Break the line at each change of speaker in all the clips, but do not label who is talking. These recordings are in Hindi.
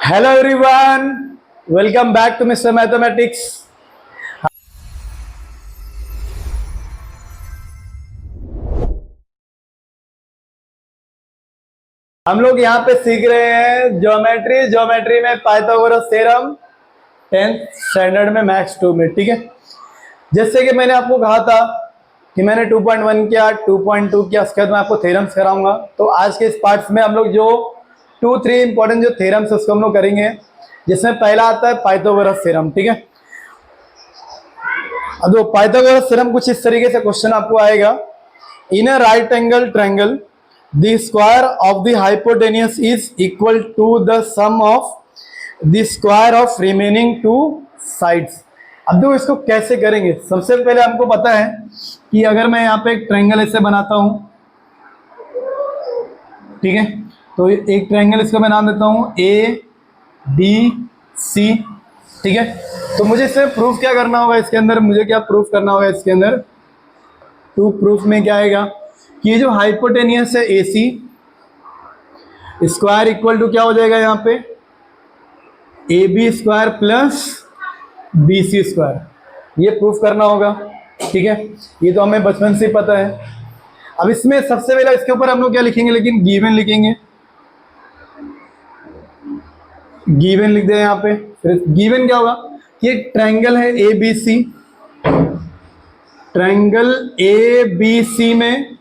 Hello everyone, welcome back to mister mathematics. हम लोग यहाँ पे सीख रहे हैं ज्योमेट्री में पाइथागोरस थ्योरम 10th स्टैंडर्ड में मैथ्स 2 में। ठीक है, जैसे कि मैंने आपको कहा था कि मैंने 2.1 किया, 2.2 किया, उसके बाद मैं आपको थ्योरम्स कराऊंगा। तो आज के इस पार्ट्स में हम लोग जो 2-3 इंपॉर्टेंट जो थ्योरम्स उसको हम लोग करेंगे, जिसमें पहला आता है पाइथागोरस थ्योरम। ठीक है, अब वो पाइथागोरस थ्योरम कुछ इस तरीके से क्वेश्चन आपको आएगा। In a right angle triangle the square of the hypotenuse is equal to the sum of the square of remaining two sides. अब देखो इसको कैसे करेंगे। सबसे पहले हमको पता है कि अगर मैं यहाँ पे एक ट्रायंगल ऐसे बनाता हूं, ठीक है, तो एक ट्रायंगल इसका मैं नाम देता हूं ए बी सी। ठीक है, तो मुझे इसमें प्रूफ क्या करना होगा, इसके अंदर मुझे क्या प्रूफ करना होगा, इसके अंदर टू प्रूफ में क्या आएगा कि ये जो हाइपोटेनियस है A C square equal to क्या हो जाएगा यहाँ पे A B square plus B C square, ये प्रूफ करना होगा। ठीक है, ये तो हमें बचपन से पता है। अब इसमें सबसे पहले इसके ऊपर हम लोग क्या लिखेंगे, लेकिन गिवन लिखेंगे। गिवन लिख दे यहाँ पे। फिर गिवन क्या होगा कि एक ट्रायंगल है A B C, triangle A B C में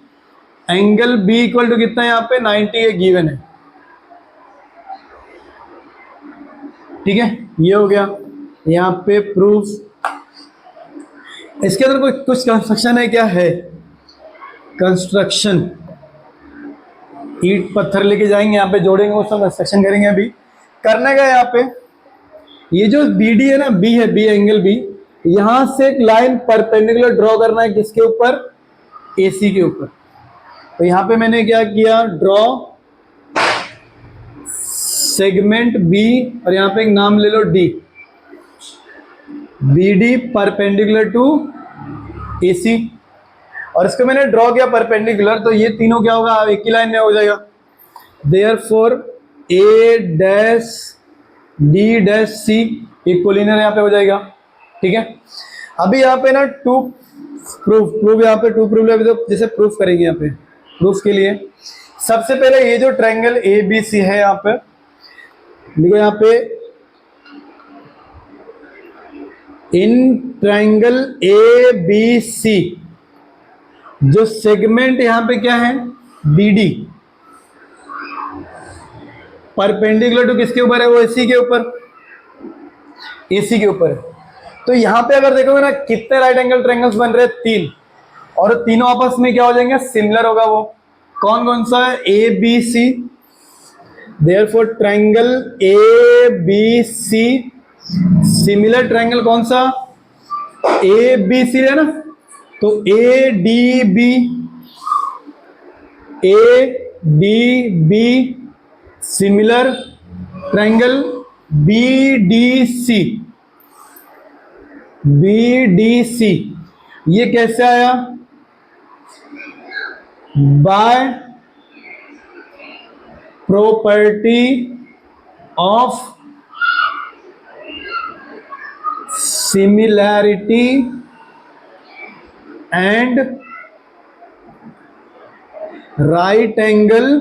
एंगल बी इक्वल टू कितना है यहाँ पे 90 है, गिवन है। ठीक है, ये हो गया यहाँ पे प्रूफ। इसके अंदर कोई कुछ कंस्ट्रक्शन है, क्या है कंस्ट्रक्शन, ईंट पत्थर लेके जाएंगे यहाँ पे, जोड़ेंगे, वो सब कंस्ट्रक्शन करेंगे। अभी करने का यहाँ पे ये जो बी डी है ना, बी है, बी एंगल बी, यहां से एक लाइन परपेंडिकुलर ड्रॉ करना है, किसके ऊपर, ए सी के ऊपर। तो यहाँ पे मैंने क्या किया, ड्रॉ सेगमेंट बी, और यहाँ पे एक नाम ले लो D, B D perpendicular to A C, और इसको मैंने ड्रॉ किया परपेंडिकुलर, तो ये तीनों क्या होगा, एक ही लाइन में हो जाएगा। देयरफॉर ए डैश डी डैश सी इक्वलिनियर यहाँ पे हो जाएगा। ठीक है, अभी यहाँ पे ना टू प्रूफ यहाँ पे टू प्रूफ, तो जैसे प्रूफ करेंगे यहाँ पे प्रूफ के लिए सबसे पहले ये जो ट्रायंगल ए बी सी है, यहाँ पे देखो, यहाँ पे इन ट्रायंगल ए बी सी जो सेगमेंट यहाँ पे क्या है बी डी, परपेंडिकुलर टू किसके ऊपर है, वो एसी के ऊपर, एसी के ऊपर है। तो यहां पे अगर देखोगे ना कितने राइट एंगल ट्रायंगल्स बन रहे हैं, 3, और तीनों आपस में क्या हो जाएंगे, सिमिलर होगा। वो कौन कौन सा है, A B C. Therefore triangle A B C similar triangle कौन सा, ए बी सी है ना, तो A D B, A D B similar triangle B D C, B D C. ये कैसे आया, by property of similarity and right angle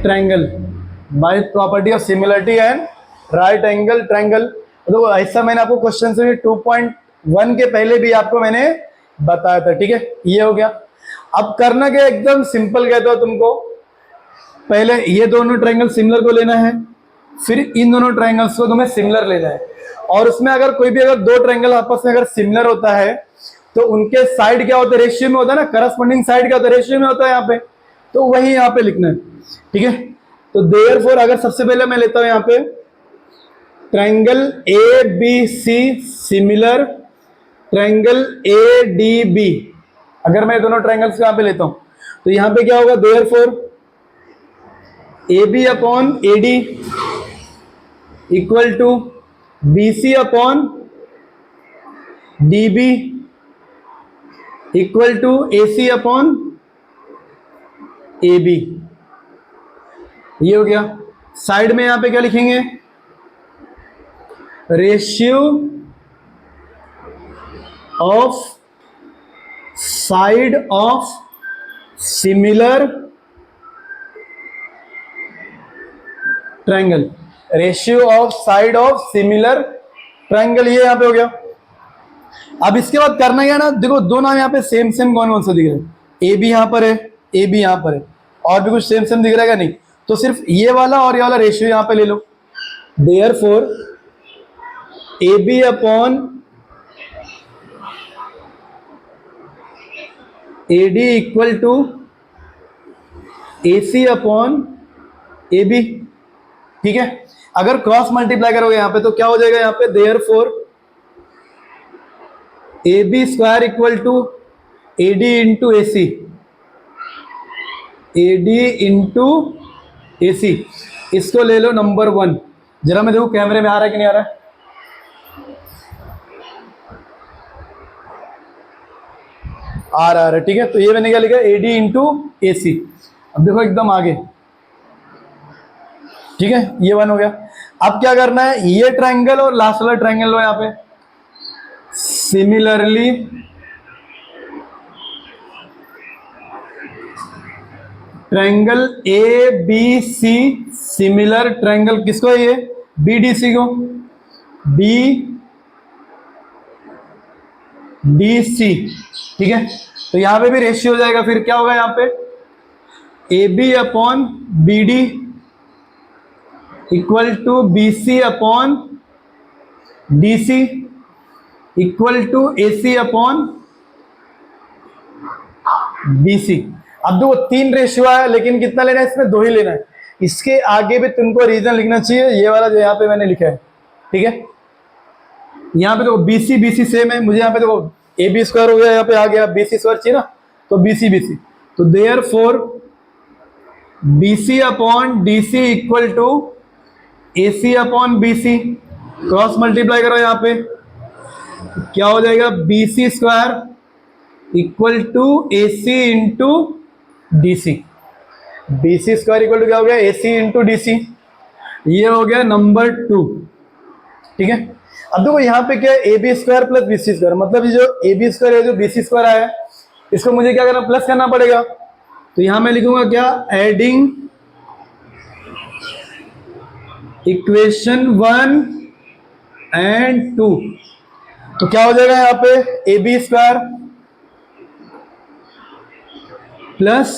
triangle, by property of similarity and right angle triangle. तो ऐसा मैंने आपको क्वेश्चन से 2.1 के पहले भी आपको मैंने बताया था। ठीक है, ये हो गया। अब करना क्या, एकदम सिंपल कहता हूं तुमको, पहले ये दोनों ट्रायंगल सिमिलर को लेना है, फिर इन दोनों ट्रायंगल्स को तुम्हें सिमिलर लेना है, और उसमें अगर कोई भी अगर दो ट्रायंगल आपस में अगर सिमिलर होता है तो उनके साइड क्या होता है, रेशियो में होता है ना, करस्पॉन्डिंग साइड क्या होता है, रेशियो में होता है यहाँ पे, तो वही यहाँ पे लिखना है। ठीक है, तो देयरफॉर अगर सबसे पहले मैं लेता हूं यहाँ पे triangle A B C similar triangle A D B, अगर मैं दोनों ट्रायंगल्स यहाँ पे लेता हूं तो यहाँ पे क्या होगा, therefore A B upon A D equal to B C upon D B equal to A C upon A B. ये हो गया। साइड में यहाँ पे क्या लिखेंगे, ratio of side of similar triangle, ratio of side of similar triangle, ये यहां पे हो गया। अब इसके बाद करना क्या ना, देखो दो नाम यहाँ पे सेम सेम कौन कौन सा दिख रहा है, ए बी यहाँ पर है, ए बी यहाँ पर है, और भी कुछ सेम सेम दिख रहा है क्या, नहीं, तो सिर्फ ये वाला और ये वाला रेशियो यहाँ पे ले लो। Therefore A B upon A D equal to A C upon A B, ठीक है। अगर क्रॉस मल्टीप्लाई करोगे यहाँ पे तो क्या हो जाएगा, यहाँ पे therefore A B square equal to A D into A C, A D into A C, इसको ले लो नंबर 1। जरा मैं देखो कैमरे में आ रहा है कि नहीं आ रहा है, आ रहा है, ठीक है। तो ये मैंने क्या लिखा, ए डी इंटू ए सी। अब देखो एकदम आगे, ठीक है, ये 1 हो गया। अब क्या करना है, ये ट्रायंगल और लास्ट वाला ट्रायंगल लो यहाँ पे, similarly triangle A B C, similar triangle किसको है, ये बी डी सी को, बी डी सी, ठीक है। तो यहां पे भी रेशियो हो जाएगा, फिर क्या होगा यहाँ पे, A B upon B D equal to B C upon D C equal to A C upon B C. अब दो 3 रेशियो है, लेकिन कितना लेना है इसमें, 2 ही लेना है। इसके आगे भी तुमको रीजन लिखना चाहिए, ये वाला जो यहाँ पे मैंने लिखा है, ठीक है। यहाँ पे देखो बी सी सेम है, मुझे यहाँ पे देखो ए बी स्क्वायर हो गया, यहाँ पे आ गया बी सी स्क्वायर चाहिए ना, तो बी सी, तो therefore B C upon D C equal to A C upon B C, cross multiply करो यहाँ पे, क्या हो जाएगा, B C square equal to A C into D C, B C square equal to क्या हो गया, ए सी इंटू डी सी, ये हो गया नंबर 2, ठीक है। अब देखो यहाँ पे क्या है, A B square plus B C square, मतलब ये जो ए बी स्क्वायर है, जो बी सी स्क्वायर आया है, इसको मुझे क्या करना, प्लस करना पड़ेगा। तो यहां मैं लिखूंगा क्या, एडिंग इक्वेशन 1 एंड 2, तो क्या हो जाएगा यहाँ पे, A B square plus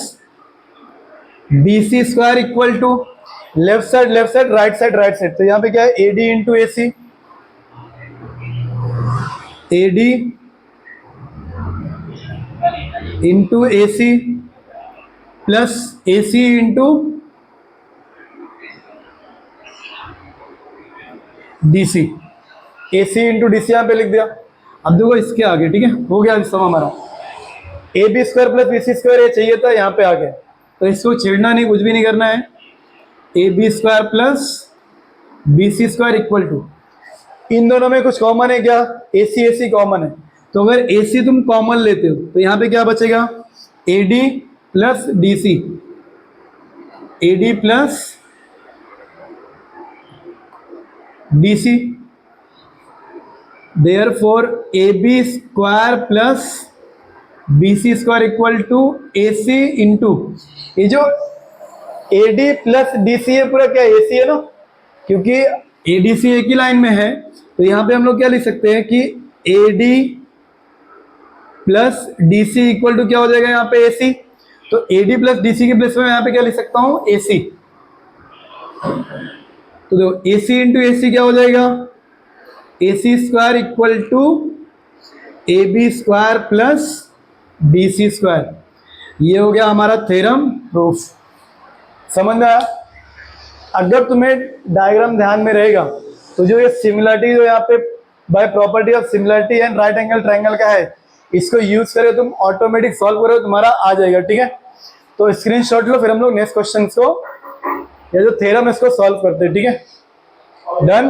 B C square equal to left side right side, तो यहाँ पे क्या है, A D into A C, A D into A C plus A C into D C, A C into D C यहाँ पे लिख दिया। अब देखो इसके आगे, ठीक है, हो गया सम हमारा, A B square plus B C square ये चाहिए था, यहाँ पे आ गया, तो इसको छेड़ना नहीं, कुछ भी नहीं करना है, A B square plus B C square equal to, इन दोनों में कुछ कॉमन है क्या, ए सी कॉमन है, तो अगर ए सी तुम कॉमन लेते हो तो यहाँ पे क्या बचेगा, A D plus D C, A D plus D C, therefore A B square plus B C square equal to A C into, ये जो A D plus D C है पूरा क्या ए सी है ना, क्योंकि ए डी सी एक ही लाइन में है, तो यहाँ पे हम लोग क्या लिख सकते हैं कि A D plus D C equal to क्या हो जाएगा यहाँ पे ए सी, तो A D plus D C के प्लेस में यहाँ पे क्या लिख सकता हूँ, ए सी, तो देखो ए सी इंटू ए सी क्या हो जाएगा, A C square equal to A B square plus B C square, ये हो गया हमारा थ्योरम प्रूफ। समझ में आया? अगर तुम्हें डायग्राम ध्यान में रहेगा तो जो ये सिमिलरिटी जो यहाँ पे by property of similarity and right angle triangle का है, इसको यूज करो तुम ऑटोमेटिक सॉल्व करो, तुम्हारा आ जाएगा, ठीक है। तो स्क्रीनशॉट लो, फिर हम लोग नेक्स्ट क्वेश्चन को, ये जो थ्योरम इसको सॉल्व करते हैं, ठीक है, डन।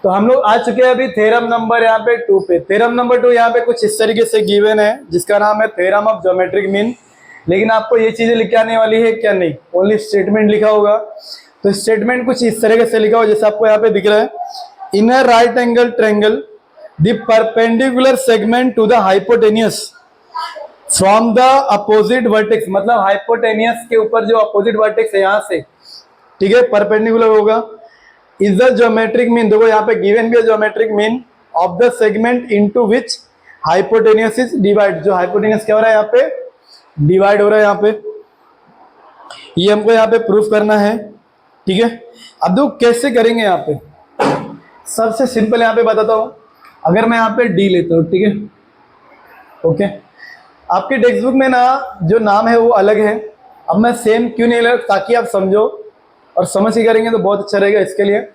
तो हम लोग आ चुके हैं अभी थ्योरम नंबर यहाँ पे 2 पे। थ्योरम नंबर 2 यहाँ पे कुछ इस तरीके से गिवन है, जिसका नाम है थ्योरम ऑफ ज्योमेट्रिक मीन। लेकिन आपको ये चीजें लिख के आने वाली है क्या? नहीं, ओनली स्टेटमेंट लिखा होगा। तो स्टेटमेंट कुछ इस तरीके से लिखा हो जैसे आपको यहाँ पे दिख रहा है, in a right angle triangle the perpendicular segment to the hypotenuse from the opposite vertex, मतलब हाइपोटेनियस के ऊपर जो अपोजिट वर्टेक्स है यहाँ से, ठीक है, परपेंडिकुलर होगा। इज द ज्योमेट्रिक मीन, देखो यहाँ पे गिवन भी है geometric mean of the segment into which hypotenuse is divide, जो हाइपोटेनियस क्या हो रहा है यहाँ पे? डिवाइड हो रहा है यहाँ पे। ये हमको यहाँ पे प्रूफ करना है, ठीक है। अब देखो कैसे करेंगे यहाँ पे, सबसे सिंपल यहाँ पे बताता हूँ। अगर मैं यहाँ पे डी लेता हूँ, ठीक है, ओके, आपके टेक्स्ट बुक में ना जो नाम है वो अलग है। अब मैं सेम क्यों नहीं ले, ताकि आप समझो और समझ के करेंगे तो बहुत अच्छा रहेगा। इसके लिए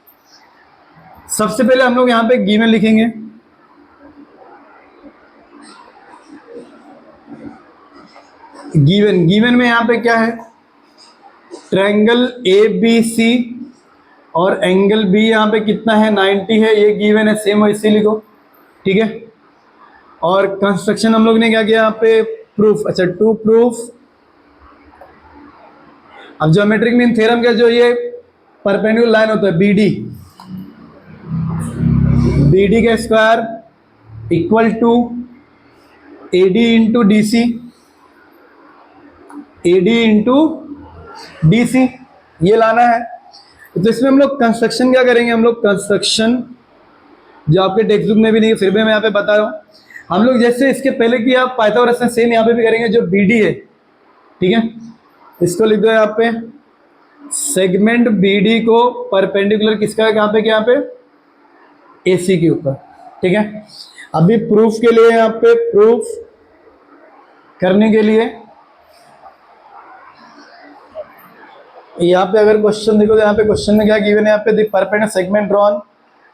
सबसे पहले हम लोग यहाँ पे गिवन लिखेंगे, गिवन में यहाँ पे क्या है? ट्रायंगल ABC और एंगल B यहाँ पे कितना है? 90 है, ये गिवन है, सेम वैसे लिखो, ठीक है। और कंस्ट्रक्शन हम लोग ने क्या किया यहाँ पे? प्रूफ, अच्छा, टू प्रूफ। अब ज्योमेट्रिक मीन थ्योरम का जो ये परपेंडिकुलर लाइन होता है BD का square equal to AD into DC, AD into DC, ये लाना है। तो इसमें हम लोग कंस्ट्रक्शन क्या करेंगे? हम लोग कंस्ट्रक्शन जो आपके टेक्स्ट बुक में भी नहीं, फिर भी मैं यहाँ पे बता रहा हूँ। हम लोग जैसे इसके पहले किया पाइथागोरस से, सेम यहाँ पे भी करेंगे। जो BD है, ठीक है, इसको लिख दो यहाँ पे, सेगमेंट BD को परपेंडिकुलर किसका है? कहाँ पे? यहाँ पे AC के ऊपर, ठीक है। अभी प्रूफ के लिए, यहाँ पे प्रूफ करने के लिए यहाँ पे अगर क्वेश्चन देखो तो यहाँ पे क्वेश्चन में क्या गिवन है? यहाँ पे the perpendicular segment drawn,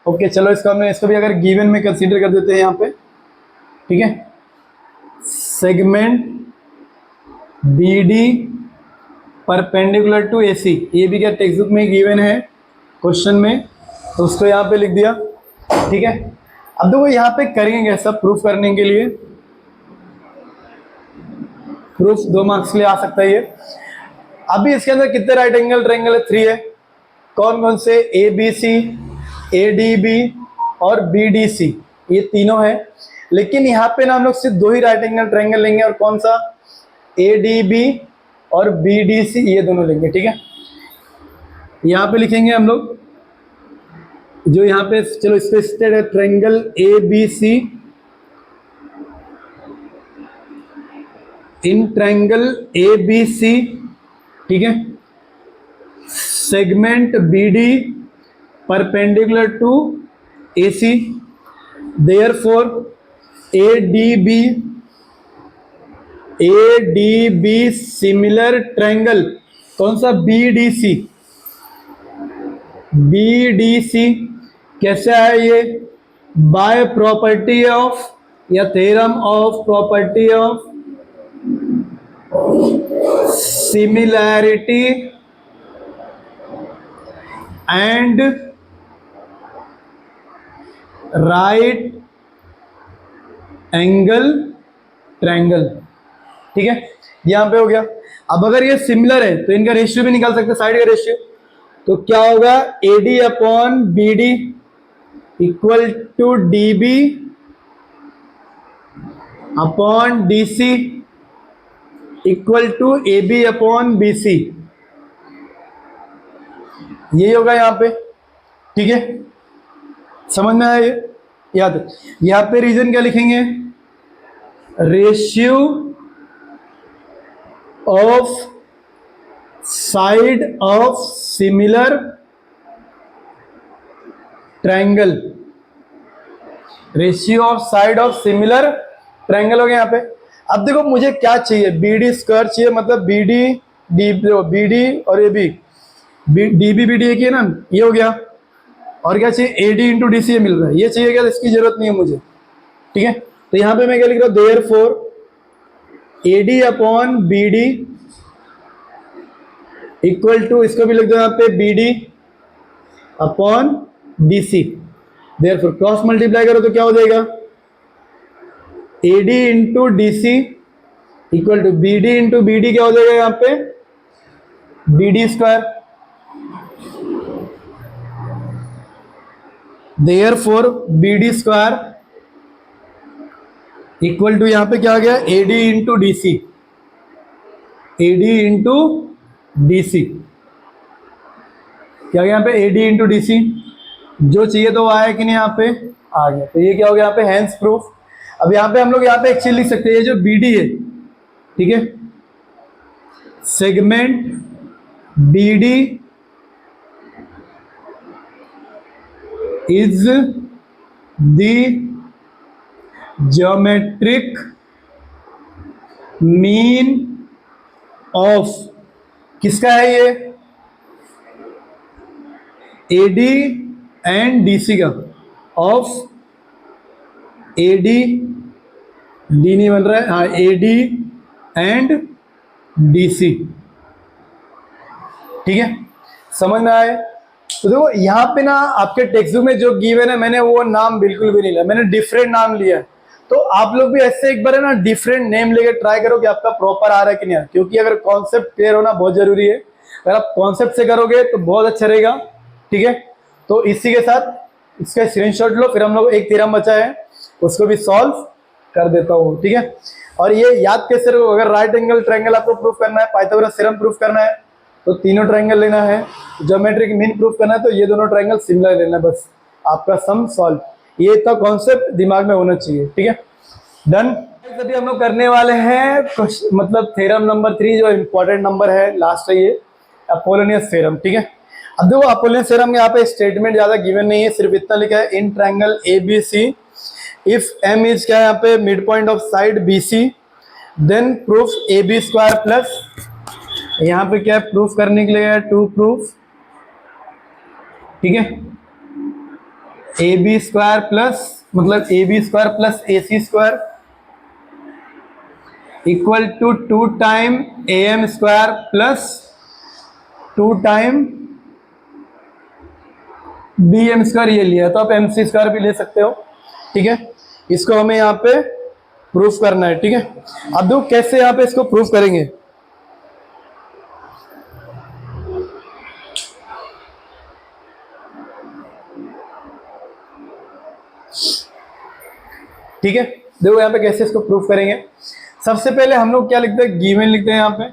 okay, चलो इसको भी अगर गिवन में कंसीडर कर देते हैं यहाँ पे, ठीक है। Segment BD perpendicular to AC, ये भी क्या टेक्स्ट बुक में गिवन है क्वेश्चन में, तो उसको यहाँ पे लिख दिया, ठीक है। अब देखो यहाँ पे करेंगे कैसा प्रूफ करने के लिए? प्रूफ 2 मार्क्स के लिए आ सकता है ये। अभी इसके अंदर कितने राइट एंगल ट्रायंगल है? 3 है। कौन कौन से? ABC, ADB और BDC, ये तीनों है। लेकिन यहाँ पे ना हम लोग सिर्फ 2 ही राइट एंगल ट्रायंगल लेंगे, और कौन सा? ADB और BDC, ये दोनों लेंगे, ठीक है। यहाँ पे लिखेंगे हम लोग जो यहाँ पे, चलो इस पे स्टेट है triangle ABC, in triangle ABC, ठीक है, segment BD perpendicular to AC, therefore ADB similar triangle, कौन सा? BDC कैसे है ये? बाय प्रॉपर्टी ऑफ, या theorem of property of similarity and right angle triangle, ठीक है। यहां पे हो गया। अब अगर ये सिमिलर है तो इनका रेशियो भी निकाल सकते हैं, साइड का रेशियो। तो क्या होगा? AD upon BD equal to DB upon DC equal to AB upon BC, यही होगा यहाँ पे, ठीक है। समझ में आया ये? याद, यहाँ पे रीजन क्या लिखेंगे? Ratio of side of similar triangle, ratio of side of similar triangle हो गया यहाँ पे। अब देखो मुझे क्या चाहिए? BD स्क्वायर चाहिए, मतलब BD और AB, DB BD एक ही है ना, ये हो गया। और क्या चाहिए? AD इंटू DC, ये मिल रहा है, ये चाहिए क्या? इसकी जरूरत नहीं है मुझे, ठीक है। तो यहाँ पे मैं क्या लिख रहा हूँ? Therefore AD upon BD equal to, इसको भी लिख दो यहाँ पे, BD upon DC। Therefore cross multiply करो तो क्या हो जाएगा? AD into DC equal to B D into B D क्या हो जाएगा यहाँ पे, B D square. Therefore B D square equal to यहाँ पे क्या आ गया, A D into D C, A D into D C क्या गया यहाँ पे, ए डी इंटू डी सी। जो चाहिए तो वो आया कि नहीं, यहाँ पे आ गया। तो ये क्या हो गया यहाँ पे, हैंस प्रूफ। अब यहाँ पे हम लोग यहाँ पे एक चीज लिख सकते हैं, ये जो बी डी है, ठीक है, segment B D is the geometric mean of, किसका है ये, A D and D C का, ऑफ ए डी, डी नहीं बन रहा है, हाँ, A D and D C. ठीक है, समझ में आए। तो देखो यहाँ पे ना आपके टेक्स्ट बुक में जो गिवन है, मैंने वो नाम बिल्कुल भी नहीं लिया, मैंने डिफरेंट नाम लिया है। तो आप लोग भी ऐसे एक बार है ना डिफरेंट नेम लेके ट्राई करो कि आपका प्रॉपर आ रहा है कि नहीं, क्योंकि अगर कॉन्सेप्ट क्लियर होना बहुत जरूरी है। अगर आप कॉन्सेप्ट से करोगे तो बहुत अच्छा रहेगा। ठीक है, तो इसी के साथ इसका स्क्रीनशॉट लो, फिर हम लोग एक थ्योरम बचा है उसको भी सॉल्व कर देता हूँ। ठीक है, और ये याद कैसे रखो, अगर राइट एंगल ट्रायंगल आपको प्रूफ करना है, पाइथागोरस थ्योरम प्रूफ करना है, तो तीनों ट्रायंगल लेना है। ज्योमेट्रिक मीन प्रूफ करना है तो ये दोनों ट्रायंगल सिमिलर लेना है, बस आपका सम सॉल्व। ये तो कॉन्सेप्ट दिमाग में होना चाहिए। ठीक है, डन। अभी हम लोग करने वाले हैं मतलब थ्योरम नंबर 3, जो इंपॉर्टेंट नंबर है, लास्ट है ये, अपोलोनियस थ्योरम। ठीक है, अब देखो अपोलोनियस थ्योरम में यहाँ पे स्टेटमेंट ज्यादा गिवन नहीं है, सिर्फ इतना लिखा है, in triangle A B C if M is क्या है यहाँ पे, mid point of side B C, then proof A B square plus, यहाँ पे क्या है प्रूफ करने के लिए टू प्रूफ, ठीक है, ए बी स्क्वायर प्लस, मतलब A B square plus A C square equal to 2 time A M square plus 2 time B M square, ये लिया तो आप एम सी स्क्वायर भी ले सकते हो। ठीक है, इसको हमें यहाँ पे प्रूफ करना है। ठीक है, अब देखो कैसे यहाँ पे इसको प्रूफ करेंगे। ठीक है, देखो यहाँ पे कैसे इसको प्रूफ करेंगे। सबसे पहले हम लोग क्या लिखते हैं, गिवन लिखते हैं। यहाँ पे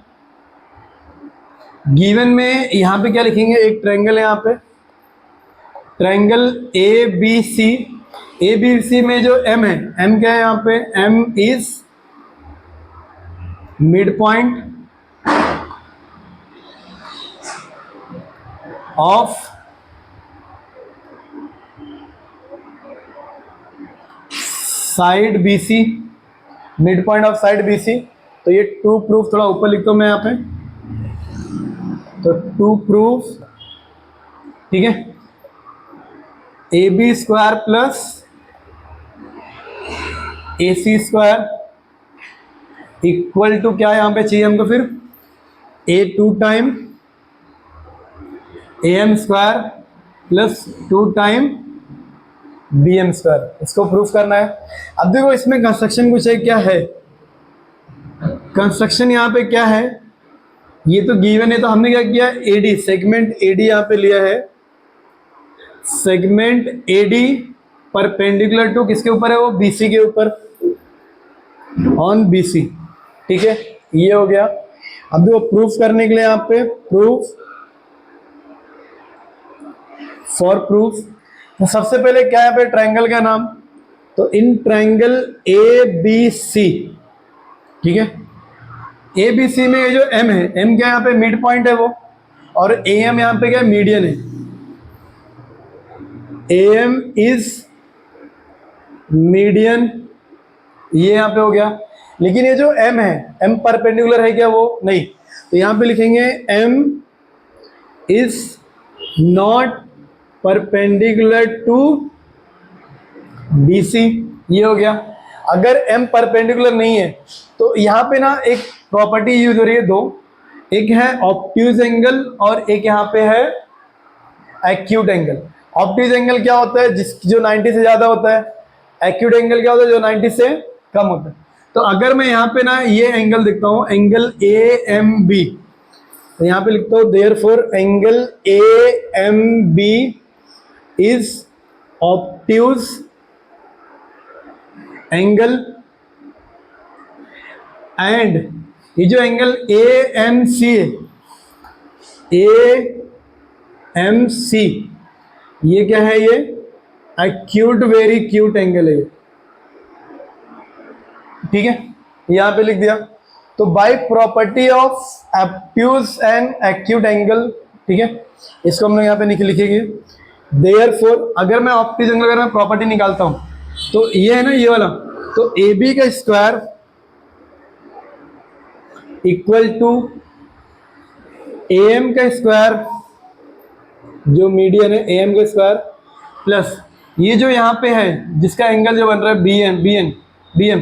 गिवन में यहाँ पे क्या लिखेंगे, एक ट्रायंगल है यहाँ पे, triangle A B C. A B C में जो एम है, एम क्या है यहाँ पे, M is mid point of side B C, mid point of side B C. तो ये टू प्रूफ, थोड़ा ऊपर लिखता हूं मैं यहाँ पे, तो टू प्रूफ, ठीक है, A B square plus A C square equal to क्या यहाँ पे चाहिए हमको, फिर A 2 time A M square plus 2 time B M square, इसको प्रूफ करना है। अब देखो इसमें कंस्ट्रक्शन कुछ है, क्या है कंस्ट्रक्शन यहाँ पे क्या है, ये तो गिवन है, तो हमने क्या किया, एडी, सेगमेंट एडी यहाँ पे लिया है, सेगमेंट एडी परपेंडिकुलर टू किसके ऊपर है, वो बीसी के ऊपर, ऑन बीसी। ठीक है, ये हो गया। अब देखो प्रूफ करने के लिए यहाँ पे प्रूफ, फॉर प्रूफ, तो सबसे पहले क्या है यहाँ पे, ट्रायंगल का नाम, तो इन ट्रायंगल ए बी सी, ठीक है, ए बी सी में ये जो एम है, एम क्या यहाँ पे मिड पॉइंट है वो, और ए एम यहाँ पे क्या मीडियन है, ए एम इज मीडियन, ये यहाँ पे हो गया। लेकिन ये जो एम है, एम परपेंडिकुलर है क्या, वो नहीं, तो यहाँ पे लिखेंगे M is not perpendicular to BC, ये हो गया। अगर M परपेंडिकुलर नहीं है तो यहाँ पे ना एक प्रॉपर्टी यूज हो रही है, दो, एक है ऑब्ट्यूज एंगल और एक यहाँ पे है एक्यूट एंगल। ऑब्ट्यूज एंगल क्या होता है, जो 90 से ज्यादा होता है, एक्यूट एंगल क्या होता है, जो 90 से कम होता है। तो अगर मैं यहाँ पे ना ये एंगल देखता हूँ, एंगल ए एम बी, तो यहाँ पे लिखता हूँ therefore angle A M B is obtuse angle, and ये जो एंगल ए एम सी है, ए एम सी, ये क्या है, ये एक्यूट वेरी क्यूट एंगल है, ठीक है, यहां पे लिख दिया। तो by property of obtuse and acute angle, ठीक है, इसको हम लोग यहाँ पे लिखेंगे। देयरफॉर अगर मैं ऑब्ट्यूज एंगल अगर मैं प्रॉपर्टी निकालता हूं, तो ये है ना ये वाला, तो ए बी का square equal to A M का स्क्वायर, जो मीडियन है ए एम का स्क्वायर, प्लस ये जो यहाँ पे है जिसका एंगल जो बन रहा है B M B M B M,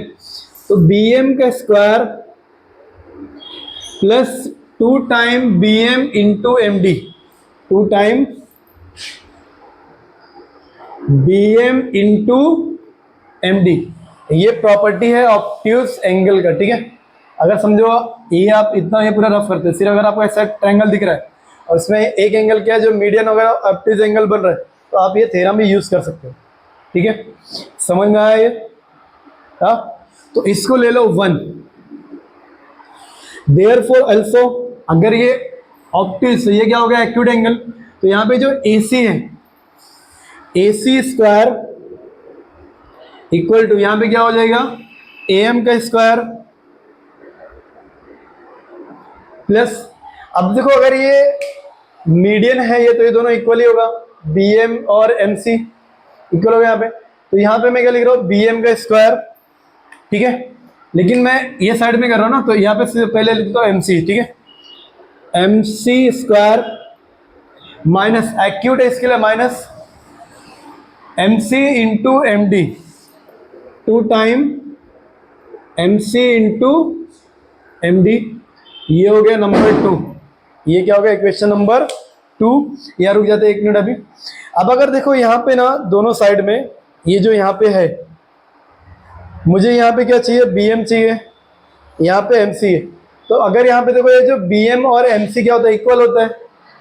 तो बी एम का square plus 2 time B M into M D, 2 time B M into M D, ये प्रॉपर्टी है ऑब्ट्यूज एंगल का, ठीक है। अगर समझो ये आप इतना ये पूरा रफ करते हैं, सिर्फ अगर आपको ऐसा ट्रायंगल दिख रहा है और इसमें एक एंगल क्या है जो मीडियन वगैरह ऑब्ट्यूज एंगल बन रहा है, तो आप ये थ्योरम भी यूज कर सकते हो, ठीक है, समझ में आया ये? हाँ, तो इसको ले लो 1। देयरफॉर अल्सो अगर ये ऑब्ट्यूज, ये क्या हो गया एक्यूट एंगल, तो यहाँ पे जो AC है, AC स्क्वायर इक्वल टू यहाँ पे क्या हो जाएगा AM का स्क्वायर प्लस, अब देखो अगर ये मीडियन है ये, तो ये दोनों इक्वल ही होगा, BM और MC इक्वल हो गया यहाँ पे, तो यहाँ पे मैं क्या लिख रहा हूँ BM का स्क्वायर, ठीक है, लेकिन मैं ये साइड में कर रहा हूँ ना, तो यहाँ पे पहले लिखता हूँ MC, ठीक है, MC स्क्वायर माइनस एक्यूट है इसके लिए minus MC into MD, 2 time MC into MD, ये हो गया नंबर 2, ये क्या हो गया इक्वेशन नंबर 2। यहाँ रुक जाते 1 मिनट अभी। अब अगर देखो यहाँ पे ना दोनों साइड में ये जो यहाँ पे है, मुझे यहाँ पे क्या चाहिए BM चाहिए, यहाँ पे MC है, तो अगर यहाँ पे देखो ये जो BM और MC क्या होता है इक्वल होता है,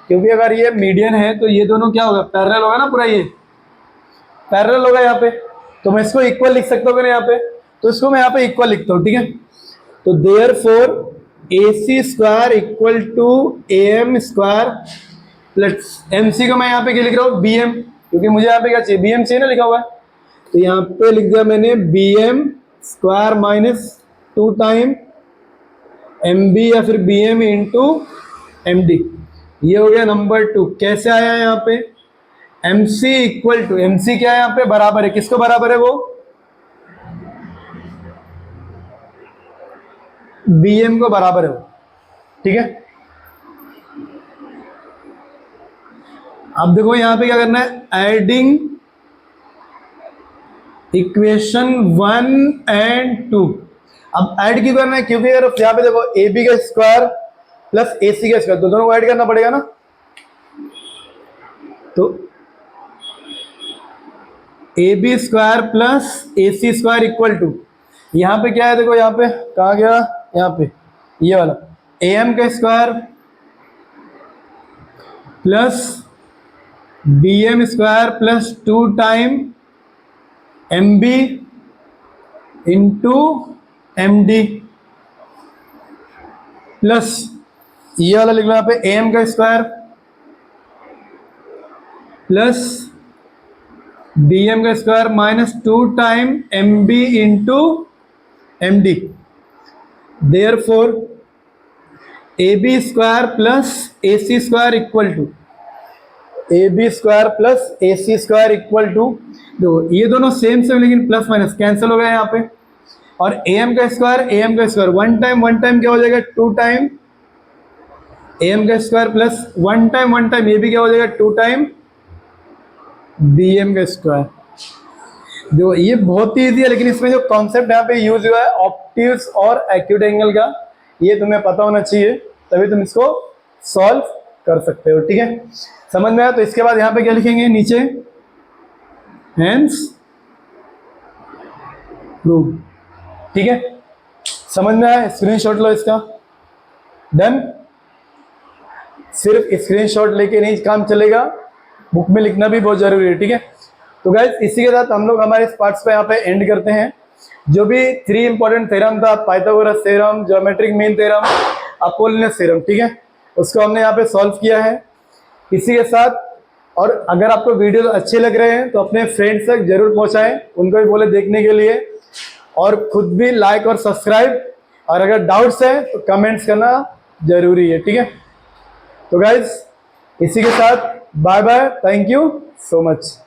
क्योंकि अगर ये मीडियन है तो ये दोनों क्या होगा पैरेलल होगा ना, पूरा ये पैरेलल होगा यहाँ पे, तो मैं इसको इक्वल लिख सकता हूँ यहाँ पे, तो इसको मैं यहाँ पे इक्वल लिखता हूँ, ठीक है। तो therefore AC square equal to AM square plus MC को मैं यहाँ पे क्या लिख रहा हूँ BM, क्योंकि मुझे यहाँ पे क्या चाहिए BM चाहिए ना लिखा हुआ है, तो यहाँ पे लिख दिया मैंने BM square minus 2 time MB या फिर BM इंटू MD, ये हो गया नंबर 2। कैसे आया यहाँ पे MC इक्वल टू, MC क्या है यहाँ पे बराबर है, किसको बराबर है वो BM को बराबर है वो, ठीक है। अब देखो यहाँ पे क्या करना है एडिंग इक्वेशन 1 एंड 2। अब ऐड क्यों करना है, क्योंकि अगर यहाँ पे देखो AB का स्क्वायर प्लस AC का स्क्वायर, तो दोनों को ऐड करना पड़ेगा ना, तो AB square plus AC square equal to, यहाँ पे क्या है देखो, यहाँ पे कहाँ गया, यहाँ पे ये वाला AM का square plus BM square plus 2 time MB into MD plus ये वाला लिख लो यहाँ पे AM का स्क्वायर प्लस BM का square minus 2 time MB into MD। Therefore AB square plus AC square equal to, AB square plus AC square equal to, देखो ये दोनों सेम सेम लेकिन प्लस माइनस कैंसिल हो गया यहाँ पे, और AM का स्क्वायर 1 टाइम क्या हो जाएगा 2 टाइम AM का स्क्वायर प्लस 1 टाइम ये भी क्या हो जाएगा 2 टाइम BM का स्क्वायर। देखो ये बहुत ही ईजी है, लेकिन इसमें जो कॉन्सेप्ट यहाँ पे यूज हुआ है ऑब्ट्यूज और एक्यूट एंगल का, ये तुम्हें पता होना चाहिए, तभी तुम इसको सॉल्व कर सकते हो, ठीक है, समझ में आया। तो इसके बाद यहाँ पे क्या लिखेंगे नीचे, हेंस प्रूव, ठीक है। समझ में आया? स्क्रीनशॉट लो इसका। डन। सिर्फ स्क्रीनशॉट लेके नहीं काम चलेगा, बुक में लिखना भी बहुत जरूरी है, ठीक है। तो गाइस इसी के साथ हम लोग हमारे इस पार्ट्स पे यहाँ पे एंड करते हैं। जो भी 3 इंपॉर्टेंट थ्योरम था, Pythagoras theorem, geometric mean theorem, Apollonius theorem, ठीक है, उसको हमने यहाँ पे सॉल्व किया है इसी के साथ। और अगर आपको वीडियो अच्छे लग रहे हैं तो अपने फ्रेंड्स तक जरूर पहुंचाएं, उनको भी बोले देखने के लिए, और खुद भी लाइक और सब्सक्राइब, और अगर डाउट्स है तो कमेंट्स करना जरूरी है, ठीक है। तो गाइज इसी के साथ bye bye, thank you so much.